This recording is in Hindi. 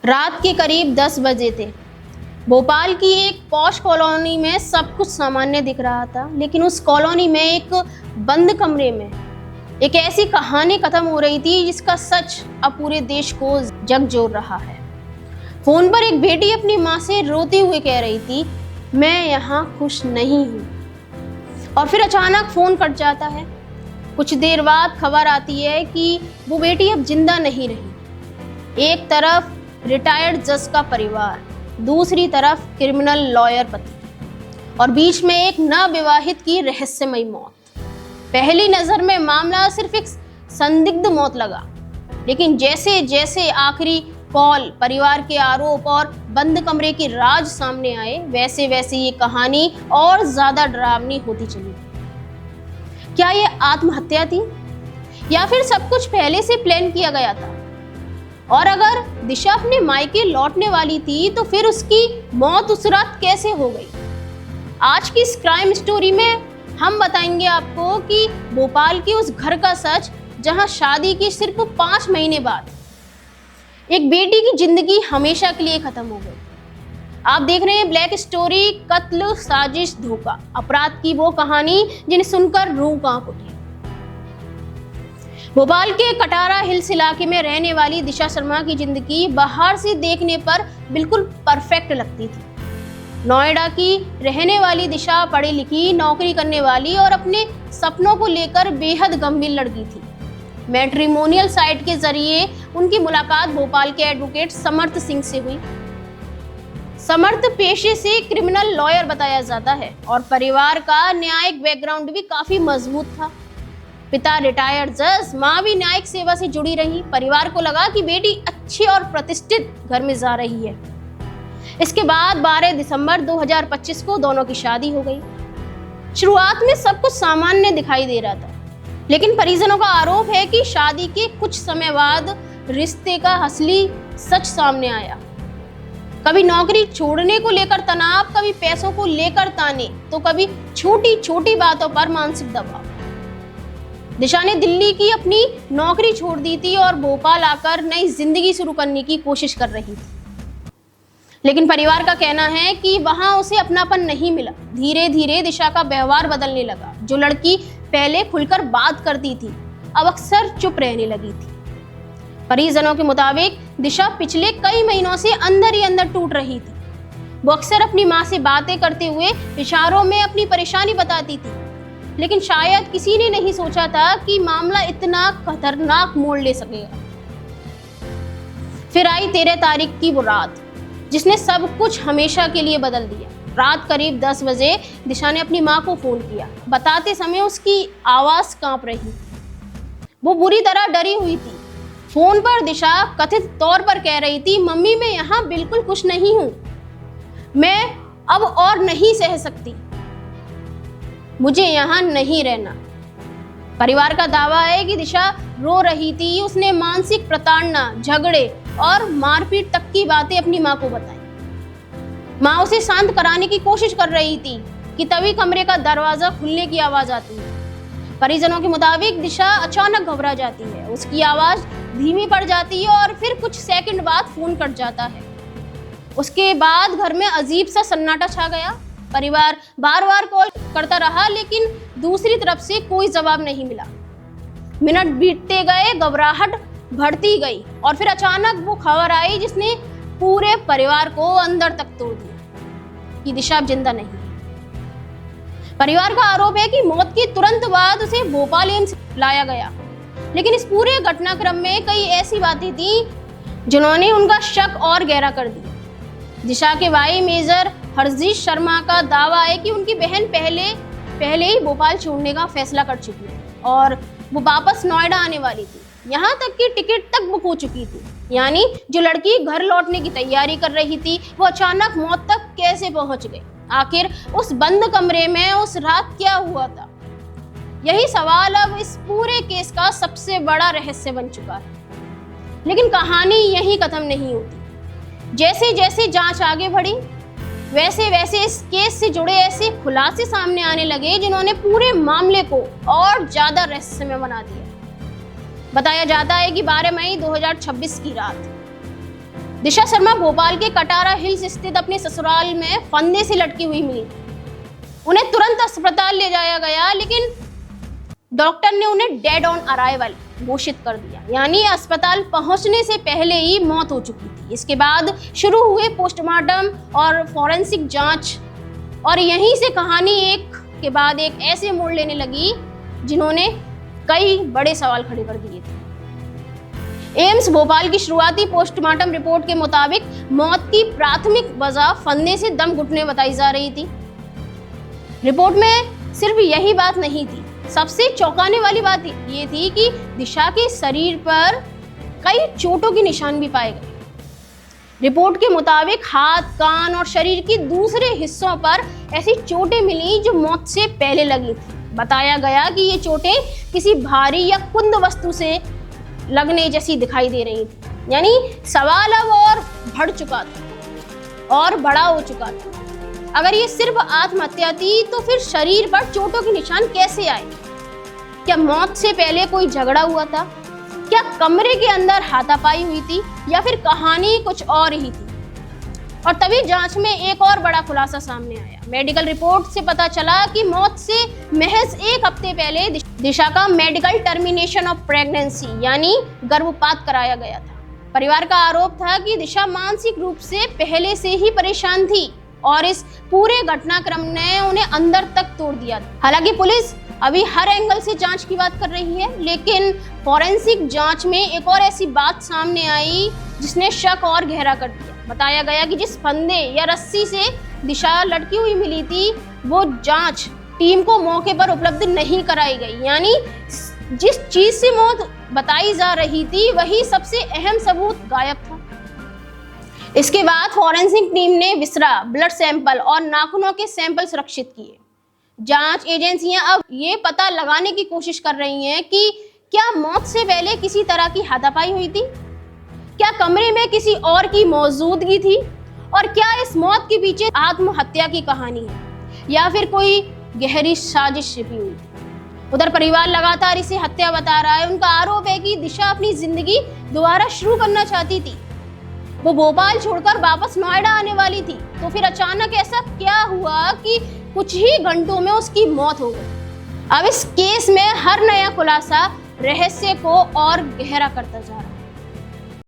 रात के करीब 10 बजे थे। भोपाल की एक पॉश कॉलोनी में सब कुछ सामान्य दिख रहा था, लेकिन उस कॉलोनी में एक बंद कमरे में एक ऐसी कहानी खत्म हो रही थी जिसका सच अब पूरे देश को झकझोर रहा है। फोन पर एक बेटी अपनी माँ से रोते हुए कह रही थी, मैं यहाँ खुश नहीं हूँ। और फिर अचानक फोन कट जाता है। कुछ देर बाद खबर आती है कि वो बेटी अब जिंदा नहीं रही। एक तरफ रिटायर्ड जज का परिवार, दूसरी तरफ क्रिमिनल लॉयर पति, और बीच में एक नवविवाहित की रहस्यमयी मौत। पहली नजर में मामला सिर्फ एक संदिग्ध मौत लगा, लेकिन जैसे जैसे आखिरी कॉल, परिवार के आरोप और बंद कमरे की राज सामने आए, वैसे वैसे ये कहानी और ज्यादा डरावनी होती चली। क्या ये आत्महत्या थी या फिर सब कुछ पहले से प्लान किया गया था? और अगर दिशा अपने मायके लौटने वाली थी तो फिर उसकी मौत उस रात कैसे हो गई? आज की इस क्राइम स्टोरी में हम बताएंगे आपको कि भोपाल के उस घर का सच, जहां शादी के सिर्फ 5 महीने बाद एक बेटी की जिंदगी हमेशा के लिए खत्म हो गई। आप देख रहे हैं ब्लैक स्टोरी, कत्ल, साजिश, धोखा, अपराध की वो कहानी जिन्हें सुनकर रूह कांप उठी। भोपाल के कटारा हिल्स इलाके में रहने वाली दिशा शर्मा की जिंदगी बाहर से देखने पर बिल्कुल परफेक्ट लगती थी। नोएडा की रहने वाली दिशा पढ़ी लिखी, नौकरी करने वाली और अपने सपनों को लेकर बेहद गंभीर लड़की थी। मैट्रिमोनियल साइट के जरिए उनकी मुलाकात भोपाल के एडवोकेट समर्थ सिंह से हुई। समर्थ पेशे से क्रिमिनल लॉयर बताया जाता है और परिवार का न्यायिक बैकग्राउंड भी काफी मजबूत था। पिता रिटायर्ड जज, माँ भी न्यायिक सेवा से जुड़ी रही। परिवार को लगा कि बेटी अच्छे और प्रतिष्ठित घर में जा रही है। इसके बाद 12 दिसंबर 2025 को दोनों की शादी हो गई। शुरुआत में सब कुछ सामान्य दिखाई दे रहा था, लेकिन परिजनों का आरोप है कि शादी के कुछ समय बाद रिश्ते का असली सच सामने आया। कभी नौकरी छोड़ने को लेकर तनाव, कभी पैसों को लेकर ताने, तो कभी छोटी छोटी बातों पर मानसिक दबाव। दिशा ने दिल्ली की अपनी नौकरी छोड़ दी थी और भोपाल आकर नई जिंदगी शुरू करने की कोशिश कर रही थी, लेकिन परिवार का कहना है कि वहां उसे अपनापन नहीं मिला। धीरे धीरे दिशा का व्यवहार बदलने लगा। जो लड़की पहले खुलकर बात करती थी, अब अक्सर चुप रहने लगी थी। परिजनों के मुताबिक दिशा पिछले कई महीनों से अंदर ही अंदर टूट रही थी। वो अक्सर अपनी माँ से बातें करते हुए इशारों में अपनी परेशानी बताती थी, लेकिन शायद किसी ने नहीं सोचा था कि मामला इतना खतरनाक मोड़ ले सकेगा। फिर आई 13 तारीख की वो रात, जिसने सब कुछ हमेशा के लिए बदल दिया। रात करीब 10 बजे दिशा ने अपनी माँ को फोन किया। बताते समय उसकी आवाज कांप रही थी। वो बुरी तरह डरी हुई थी। फोन पर दिशा कथित तौर पर कह रही थी, मम्मी मैं यहाँ बिल्कुल खुश नहीं हूँ, मैं अब और नहीं सह सकती, मुझे यहाँ नहीं रहना। परिवार का दावा है कि दिशा रो रही थी। उसने मानसिक प्रताड़ना, झगड़े और मारपीट तक की बातें अपनी माँ को बताई। माँ उसे शांत कराने की कोशिश कर रही थी कि तभी कमरे का दरवाजा खुलने की आवाज आती है। परिजनों के मुताबिक दिशा अचानक घबरा जाती है, उसकी आवाज धीमी पड़ जाती है और फिर कुछ सेकंड बाद फोन कट जाता है। उसके बाद घर में अजीब सा सन्नाटा छा गया। परिवार बार बार कॉल करता रहा, लेकिन दूसरी तरफ से कोई जवाब नहीं मिला। मिनट बीतते गए, घबराहट बढ़ती गई और फिर अचानक वो खबर आई जिसने पूरे परिवार को अंदर तक तोड़ दिया कि दिशा जिंदा नहीं है। परिवार का आरोप है कि मौत के तुरंत बाद उसे भोपाल एम्स लाया गया, लेकिन इस पूरे घटनाक्रम में कई ऐसी बातें थी जिन्होंने उनका शक और गहरा कर दिया। दिशा के भाई मेजर हरजीत शर्मा का दावा है कि उनकी बहन पहले ही भोपाल छोड़ने का फैसला कर चुकी है और वो वापस नोएडा आने वाली थी। यहाँ तक कि टिकट तक बुक हो चुकी थी। यानी जो लड़की घर लौटने की तैयारी कर रही थी, वो अचानक मौत तक कैसे पहुंच गई? आखिर उस बंद कमरे में उस रात क्या हुआ था? यही सवाल अब इस पूरे केस का सबसे बड़ा रहस्य बन चुका है। लेकिन कहानी यहीं खत्म नहीं होती। जैसे जैसे जांच आगे बढ़ी, वैसे वैसे इस केस से जुड़े ऐसे खुलासे सामने आने लगे जिन्होंने पूरे मामले को और ज्यादा रहस्यमय बना दिया। बताया जाता है कि 12 मई 2026 की रात दिशा शर्मा भोपाल के कटारा हिल्स स्थित अपने ससुराल में फंदे से लटकी हुई मिली। उन्हें तुरंत अस्पताल ले जाया गया, लेकिन डॉक्टर ने उन्हें डेड ऑन अराइवल घोषित कर दिया, यानी अस्पताल पहुंचने से पहले ही मौत हो चुकी थी। इसके बाद शुरू हुए पोस्टमार्टम और फॉरेंसिक जांच, और यहीं से कहानी एक के बाद एक ऐसे मोड़ लेने लगी जिन्होंने कई बड़े सवाल खड़े कर दिए थे। एम्स भोपाल की शुरुआती पोस्टमार्टम रिपोर्ट के मुताबिक मौत की प्राथमिक वजह फंदे से दम घुटने बताई जा रही थी। रिपोर्ट में सिर्फ यही बात नहीं थी, सबसे चौंकाने वाली बात ये थी कि दिशा के शरीर पर कई चोटों के निशान भी पाए गए। रिपोर्ट के मुताबिक हाथ, कान और शरीर के दूसरे हिस्सों पर ऐसी चोटें मिली जो मौत से पहले लगी थी। बताया गया कि ये चोटें किसी भारी या कुंद वस्तु से लगने जैसी दिखाई दे रही थी, यानी सवाल अब और बढ़ चुका था और बड़ा हो चुका था। अगर ये सिर्फ आत्महत्या थी तो फिर शरीर पर चोटों के निशान कैसे आए? क्या मौत से पहले कोई झगड़ा हुआ था? क्या कमरे के अंदर हाथापाई हुई थी, या फिर कहानी कुछ और ही थी? और तभी जांच में एक और बड़ा खुलासा सामने आया। मेडिकल रिपोर्ट से पता चला कि मौत से महज एक हफ्ते पहले दिशा का मेडिकल टर्मिनेशन ऑफ प्रेगनेंसी यानी गर्भपात कराया गया था। परिवार का आरोप था कि दिशा मानसिक रूप से पहले से ही परेशान थी और इस पूरे घटनाक्रम ने उन्हें अंदर तक तोड़ दिया। हालांकि पुलिस अभी हर एंगल से जांच की बात कर रही है, लेकिन फॉरेंसिक जांच में एक और ऐसी बात सामने आई जिसने शक और गहरा कर दिया। बताया गया कि जिस फंदे या रस्सी से दिशा लटकी हुई मिली थी, वो जांच टीम को मौके पर उपलब्ध नहीं कराई गई, यानी जिस चीज से मौत बताई जा रही थी वही सबसे अहम सबूत गायब था। इसके बाद फॉरेंसिक टीम ने विसरा, ब्लड सैंपल और नाखूनों के सैंपल सुरक्षित किए। जांच एजेंसियां अब ये पता लगाने की कोशिश कर रही हैं कि क्या मौत से पहले किसी तरह की हाथापाई हुई थी, क्या कमरे में किसी और की मौजूदगी थी, और क्या इस मौत के पीछे आत्महत्या की कहानी है या फिर कोई गहरी साजिश छिपी हुई थी। उधर परिवार लगातार इसे हत्या बता रहा है। उनका आरोप है कि दिशा अपनी जिंदगी दोबारा शुरू करना चाहती थी। वो भोपाल छोड़कर वापस नोएडा आने वाली थी, तो फिर अचानक ऐसा क्या हुआ कि कुछ ही घंटों में उसकी मौत हो गई। अब इस केस में हर नया खुलासा रहस्य को और गहरा करता जा रहा है।